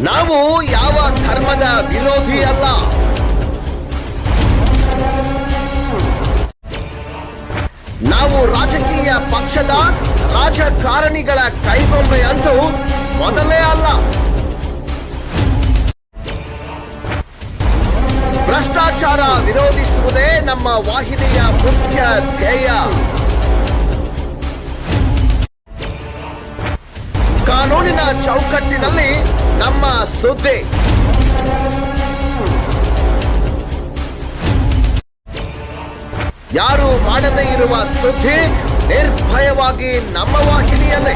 ನಾವು ಯಾವ ಧರ್ಮದ ವಿರೋಧಿ ಅಲ್ಲ. ನಾವು ರಾಜಕೀಯ ಪಕ್ಷದ ರಾಜಕಾರಣಿಗಳ ಕೈಗೊಂಬೆ ಅಂತೂ ಮೊದಲೇ ಅಲ್ಲ. ಭ್ರಷ್ಟಾಚಾರ ವಿರೋಧಿಸುವುದೇ ನಮ್ಮ ವಾಹಿನಿಯ ಮುಖ್ಯ ಧ್ಯೇಯ. ಕಾನೂನಿನ ಚೌಕಟ್ಟಿನಲ್ಲಿ ನಮ್ಮ ಸುದ್ದಿ. ಯಾರು ಮಾಡದೇ ಇರುವ ಸುದ್ದಿ ನಿರ್ಭಯವಾಗಿ ನಮ್ಮ ವಾಹಿನಿಯಲ್ಲೇ.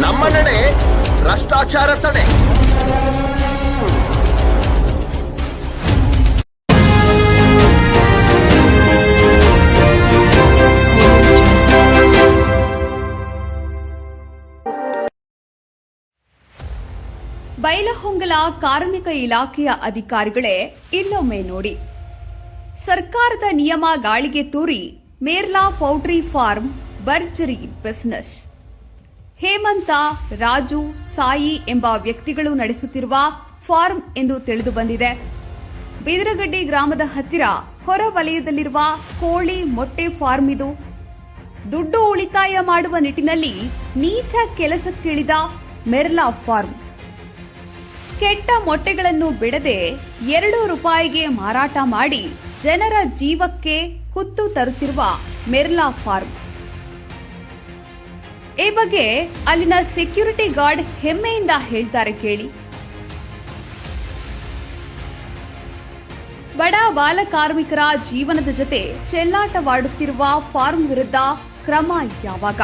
ನಮ್ಮ ನಡೆ ಭ್ರಷ್ಟಾಚಾರ ತಡೆ. ಬೈಲಹೊಂಗಲ ಕಾರ್ಮಿಕ ಇಲಾಖೆಯ ಅಧಿಕಾರಿಗಳೇ, ಇಲ್ಲೊಮ್ಮೆ ನೋಡಿ. ಸರ್ಕಾರದ ನಿಯಮ ಗಾಳಿಗೆ ತೂರಿ ಮೇರ್ಲಾ ಪೌಲ್ಟ್ರಿ ಫಾರ್ಮ್ ಭರ್ಜರಿ ಬಿಸಿನೆಸ್. ಹೇಮಂತ, ರಾಜು, ಸಾಯಿ ಎಂಬ ವ್ಯಕ್ತಿಗಳು ನಡೆಸುತ್ತಿರುವ ಫಾರ್ಮ್ ಎಂದು ತಿಳಿದು ಬಂದಿದೆ. ಬಿದರಗಡ್ಡಿ ಗ್ರಾಮದ ಹತ್ತಿರ ಹೊರ ವಲಯದಲ್ಲಿರುವ ಕೋಳಿ ಮೊಟ್ಟೆ ಫಾರ್ಮ್ ಇದು. ದುಡ್ಡು ಉಳಿತಾಯ ಮಾಡುವ ನಿಟ್ಟಿನಲ್ಲಿ ನೀಚ ಕೆಲಸಕ್ಕಿಳಿದ ಮೆರ್ಲಾ ಫಾರ್ಮ್. ಕೆಟ್ಟ ಮೊಟ್ಟೆಗಳನ್ನು ಬಿಡದೆ 2 ರೂಪಾಯಿಗೆ ಮಾರಾಟ ಮಾಡಿ ಜನರ ಜೀವಕ್ಕೆ ಕುತ್ತು ತರುತ್ತಿರುವ ಮೆರ್ಲಾ ಫಾರ್ಮ್. ಈ ಬಗ್ಗೆ ಅಲ್ಲಿನ ಸೆಕ್ಯೂರಿಟಿ ಗಾರ್ಡ್ ಹೆಮ್ಮೆಯಿಂದ ಹೇಳ್ತಾರೆ ಕೇಳಿ. ಬಡ ಬಾಲ ಕಾರ್ಮಿಕರ ಜೀವನದ ಜೊತೆ ಚೆಲ್ಲಾಟವಾಡುತ್ತಿರುವ ಫಾರ್ಮ್ ವಿರುದ್ಧ ಕ್ರಮ ಯಾವಾಗ?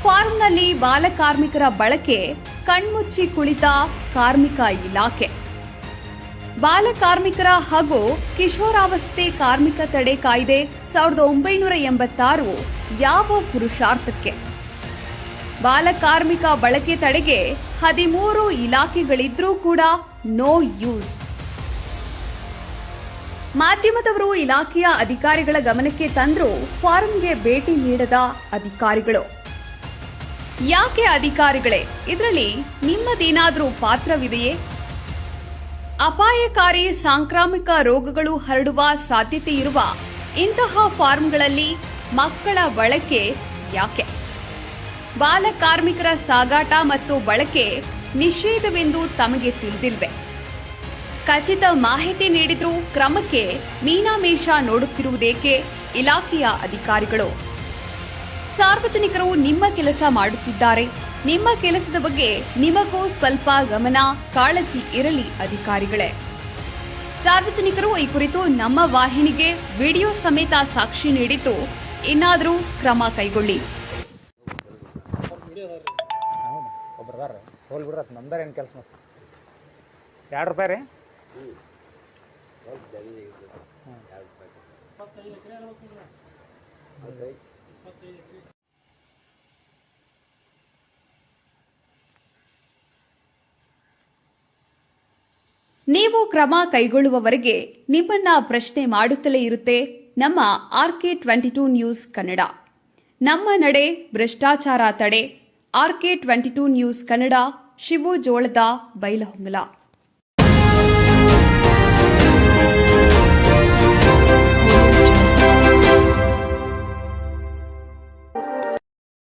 ಫಾರ್ಮ್ನಲ್ಲಿ ಬಾಲ ಕಾರ್ಮಿಕರ ಬಳಕೆ ಕಣ್ಮುಚ್ಚಿ ಕುಳಿತ ಕಾರ್ಮಿಕ ಇಲಾಖೆ. ಬಾಲ ಕಾರ್ಮಿಕರ ಹಾಗೂ ಕಿಶೋರಾವಸ್ಥೆ ಕಾರ್ಮಿಕ ತಡೆ ಕಾಯ್ದೆ 1986 ಯಾವ ಪುರುಷಾರ್ಥಕ್ಕೆ? ಬಾಲ ಕಾರ್ಮಿಕ ಬಳಕೆ ತಡೆಗೆ 13 ಇಲಾಖೆಗಳಿದ್ರೂ ಕೂಡ ನೋ ಯೂಸ್. ಮಾಧ್ಯಮದವರು ಇಲಾಖೆಯ ಅಧಿಕಾರಿಗಳ ಗಮನಕ್ಕೆ ತಂದರೂ ಫಾರ್ಮ್ಗೆ ಭೇಟಿ ನೀಡದ ಅಧಿಕಾರಿಗಳು. ಯಾಕೆ ಅಧಿಕಾರಿಗಳೇ, ಇದರಲ್ಲಿ ನಿಮ್ಮದೇನಾದರೂ ಪಾತ್ರವಿದೆಯೇ? ಅಪಾಯಕಾರಿ ಸಾಂಕ್ರಾಮಿಕ ರೋಗಗಳು ಹರಡುವ ಸಾಧ್ಯತೆ ಇರುವ ಇಂತಹ ಫಾರ್ಮ್ಗಳಲ್ಲಿ ಮಕ್ಕಳ ಬಳಕೆ ಯಾಕೆ? ಬಾಲ ಕಾರ್ಮಿಕರ ಸಾಗಾಟ ಮತ್ತು ಬಳಕೆ ನಿಷೇಧವೆಂದು ತಮಗೆ ತಿಳಿದಿಲ್ವೇ? ಖಚಿತ ಮಾಹಿತಿ ನೀಡಿದ್ರೂ ಕ್ರಮಕ್ಕೆ ಮೀನಾಮೇಷ ನೋಡುತ್ತಿರುವುದೇಕೆ ಇಲಾಖೆಯ ಅಧಿಕಾರಿಗಳು? ಸಾರ್ವಜನಿಕರು ನಿಮ್ಮ ಕೆಲಸ ಮಾಡುತ್ತಿದ್ದಾರೆ. ನಿಮ್ಮ ಕೆಲಸದ ಬಗ್ಗೆ ನಿಮಗೂ ಸ್ವಲ್ಪ ಗಮನ, ಕಾಳಜಿ ಇರಲಿ ಅಧಿಕಾರಿಗಳೇ. ಸಾರ್ವಜನಿಕರು ಈ ಕುರಿತು ನಮ್ಮ ವಾಹಿನಿಗೆ ವಿಡಿಯೋ ಸಮೇತ ಸಾಕ್ಷಿ ನೀಡಿದ್ದು, ಇನ್ನಾದರೂ ಕ್ರಮ ಕೈಗೊಳ್ಳಿ. ನೀವು ಕ್ರಮ ಕೈಗೊಳ್ಳುವವರೆಗೆ ನಿಮ್ಮನ್ನ ಪ್ರಶ್ನೆ ಮಾಡುತ್ತಲೇ ಇರುತ್ತೆ ನಮ್ಮ RK22 ನ್ಯೂಸ್ ಕನ್ನಡ. ನಮ್ಮ ನಡೆ ಭ್ರಷ್ಟಾಚಾರ ತಡೆ. RK22 ನ್ಯೂಸ್ ಕನ್ನಡ, ಶಿವು ಜೋಳದ, ಬೈಲಹೊಂಗಲ.